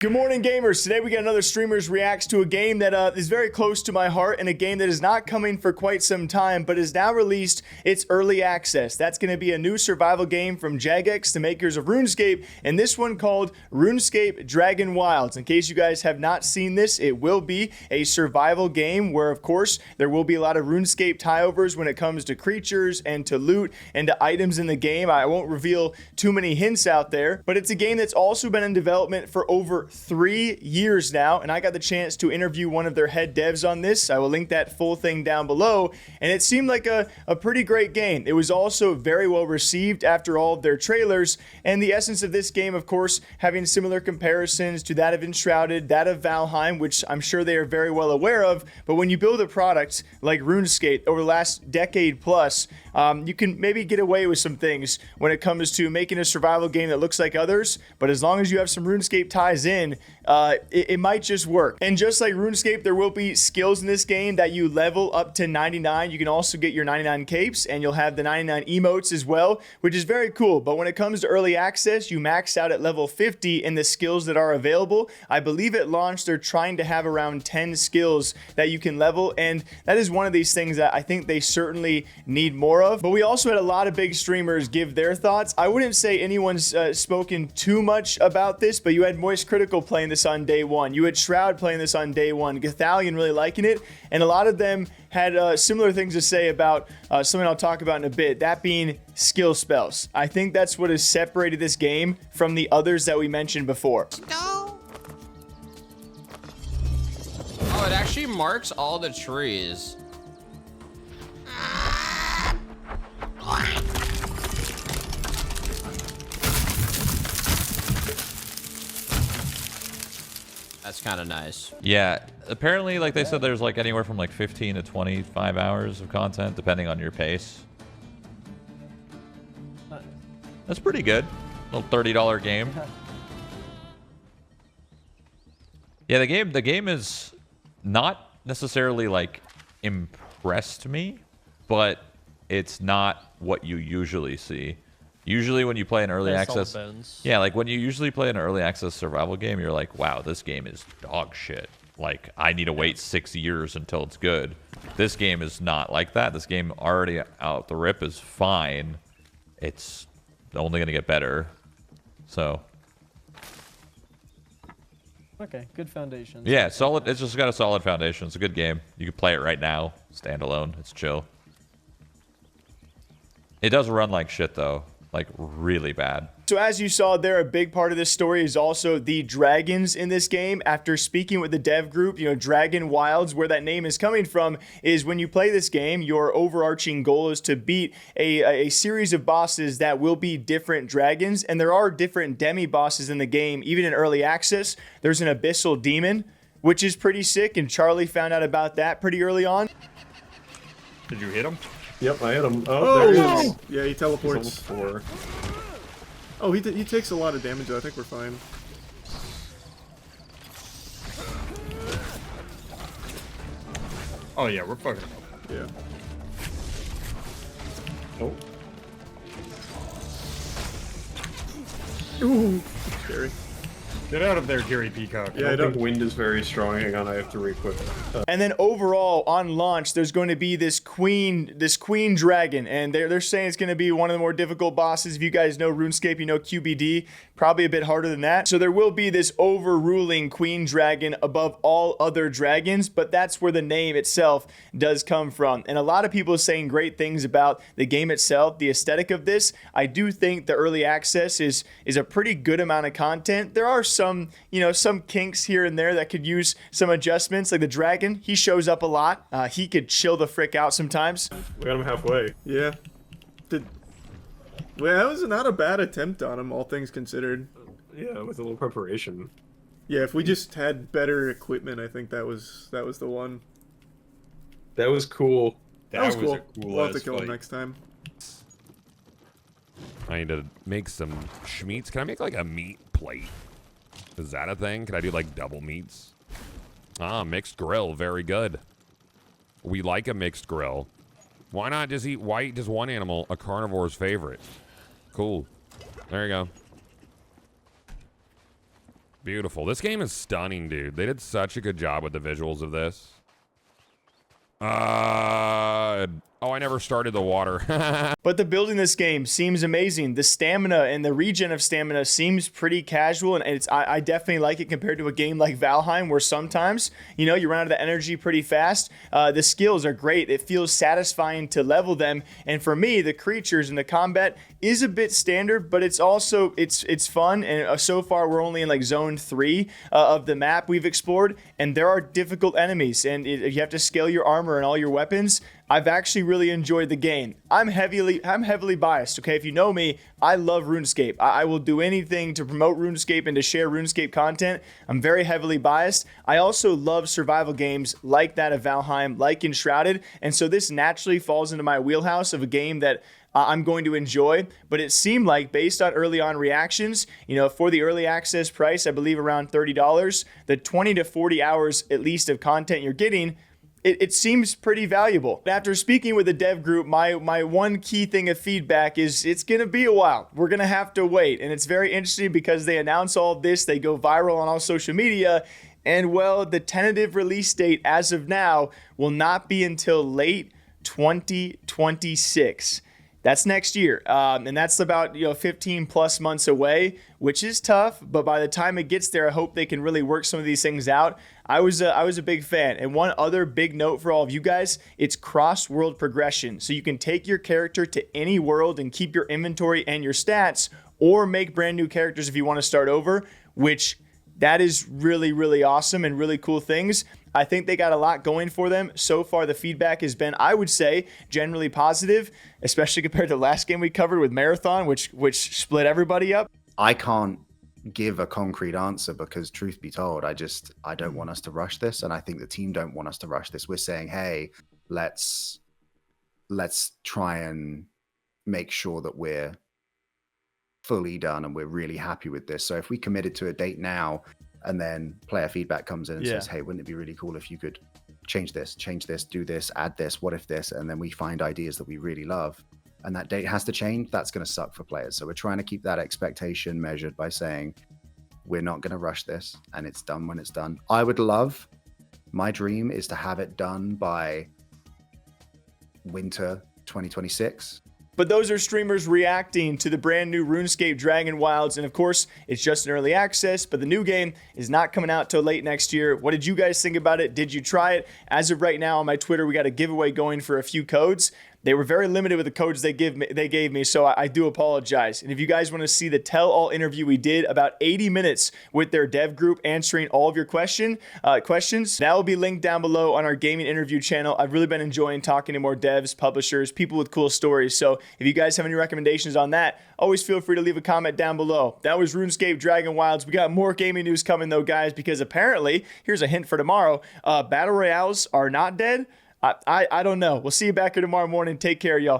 Good morning, gamers. Today we got another streamers reacts to a game that is very close to my heart, and a game that is not coming for quite some time, but is now released its early access. That's going to be a new survival game from Jagex, the makers of RuneScape, and this one called RuneScape Dragonwilds. In case you guys have not seen this, it will be a survival game where, of course, there will be a lot of RuneScape tie-overs when it comes to creatures and to loot and to items in the game. I won't reveal too many hints out there, but it's a game that's also been in development for over 3 years now, and I got the chance to interview one of their head devs on this. I will link that full thing down below, and it seemed like a pretty great game. It was also very well received after all of their trailers, and the essence of this game, of course, having similar comparisons to that of Enshrouded, that of Valheim, which I'm sure they are very well aware of. But when you build a product like RuneScape over the last decade plus, you can maybe get away with some things when it comes to making a survival game that looks like others, but as long as you have some RuneScape ties in, it might just work. And just like RuneScape, there will be skills in this game that you level up to 99. You can also get your 99 capes, and you'll have the 99 emotes as well, which is very cool. But when it comes to early access, you max out at level 50 in the skills that are available. I believe at launch, they're trying to have around 10 skills that you can level, and that is one of these things that I think they certainly need more of. But we also had a lot of big streamers give their thoughts. I wouldn't say anyone's spoken too much about this, but you had MoistCr1TiKaL playing this on day one. You had Shroud playing this on day one. Gothalion really liking it, and a lot of them had similar things to say about something I'll talk about in a bit, that being skill spells. I think that's what has separated this game from the others that we mentioned before. Oh, it actually marks all the trees. That's kind of nice. Yeah, apparently, like they said, there's like anywhere from like 15 to 25 hours of content, depending on your pace. That's pretty good. Little $30 game. Yeah, the game is not necessarily like impressed me, but it's not what you usually see. Usually when you play an early access, yeah, like when you usually play an early access survival game, you're like, wow, this game is dog shit. Like, I need to wait 6 years until it's good. This game is not like that. This game already out the rip is fine. It's only going to get better. So. Okay, good foundation. Yeah, solid. It's just got a solid foundation. It's a good game. You can play it right now, standalone. It's chill. It does run like shit, though. Like, really bad. So as you saw there, a big part of this story is also the dragons in this game. After speaking with the dev group, Dragonwilds, where that name is coming from, is when you play this game, your overarching goal is to beat a series of bosses that will be different dragons. And there are different demi-bosses in the game, even in early access. There's an abyssal demon, which is pretty sick, and Charlie found out about that pretty early on. Did you hit him? Yep, I hit him. Oh, there he is. Yeah, he teleports. He's level 4. Oh, he takes a lot of damage, though. I think we're fine. Oh yeah, we're fucking up. Yeah. Oh. Ooh, scary. Get out of there, Gary Peacock. Yeah, I don't think wind is very strong. Hang on, I have to re-equip. And then overall, on launch, there's going to be this queen dragon, and they're saying it's going to be one of the more difficult bosses. If you guys know RuneScape, you know QBD, probably a bit harder than that. So there will be this overruling queen dragon above all other dragons, but that's where the name itself does come from. And a lot of people are saying great things about the game itself, the aesthetic of this. I do think the early access is a pretty good amount of content. There are some kinks here and there that could use some adjustments. Like the dragon, he shows up a lot. He could chill the frick out sometimes. We got him halfway. Yeah. Well, that was not a bad attempt on him, all things considered. Yeah, with a little preparation. Yeah, if we just had better equipment, I think that was the one. That was cool. That was cool. A cool We'll have to kill him next time. I need to make some schmeats. Can I make like a meat plate? Is that a thing? Can I do like double meats? Ah, mixed grill. Very good. We like a mixed grill. Why not just eat white, just one animal, a carnivore's favorite? Cool. There you go. Beautiful. This game is stunning, dude. They did such a good job with the visuals of this. Oh, I never started the water. But the building this game seems amazing. The stamina and the regen of stamina seems pretty casual, and I definitely like it compared to a game like Valheim, where sometimes, you know, you run out of the energy pretty fast. The skills are great. It feels satisfying to level them, and for me, the creatures and the combat is a bit standard, but it's also it's fun. And so far, we're only in like zone 3 of the map we've explored, and there are difficult enemies, and you have to scale your armor and all your weapons. I've actually really enjoyed the game. I'm heavily biased, okay? If you know me, I love RuneScape. I will do anything to promote RuneScape and to share RuneScape content. I'm very heavily biased. I also love survival games like that of Valheim, like Shroud, and so this naturally falls into my wheelhouse of a game that I'm going to enjoy. But it seemed like, based on early on reactions, you know, for the early access price, I believe around $30, the 20 to 40 hours at least of content you're getting, it seems pretty valuable. After speaking with the dev group, my one key thing of feedback is it's going to be a while. We're going to have to wait. And it's very interesting because they announce all of this, they go viral on all social media, and well, the tentative release date as of now will not be until late 2026. That's next year, and that's about 15 plus months away, which is tough. But by the time it gets there, I hope they can really work some of these things out. I was a big fan. And one other big note for all of you guys, it's cross-world progression. So you can take your character to any world and keep your inventory and your stats, or make brand new characters if you want to start over, which that is really, really awesome and really cool things. I think they got a lot going for them. So far, the feedback has been, I would say, generally positive, especially compared to the last game we covered with Marathon, which split everybody up. I can't give a concrete answer because, truth be told, I don't want us to rush this, and I think the team don't want us to rush this. We're saying, hey, let's try and make sure that we're fully done and we're really happy with this. So if we committed to a date now, and then player feedback comes in and says, hey, wouldn't it be really cool if you could change this, do this, add this, what if this, and then we find ideas that we really love, and that date has to change, that's going to suck for players. So we're trying to keep that expectation measured by saying, we're not going to rush this, and it's done when it's done. My dream is to have it done by winter 2026. But those are streamers reacting to the brand new RuneScape Dragonwilds, and of course, it's just an early access, but the new game is not coming out till late next year. What did you guys think about it? Did you try it? As of right now on my Twitter, we got a giveaway going for a few codes. They were very limited with the codes they gave me, so I do apologize. And if you guys want to see the tell-all interview we did, about 80 minutes with their dev group answering all of your questions, that will be linked down below on our gaming interview channel. I've really been enjoying talking to more devs, publishers, people with cool stories. So if you guys have any recommendations on that, always feel free to leave a comment down below. That was RuneScape Dragonwilds. We got more gaming news coming though, guys, because apparently, here's a hint for tomorrow, Battle Royales are not dead. I don't know. We'll see you back here tomorrow morning. Take care, y'all.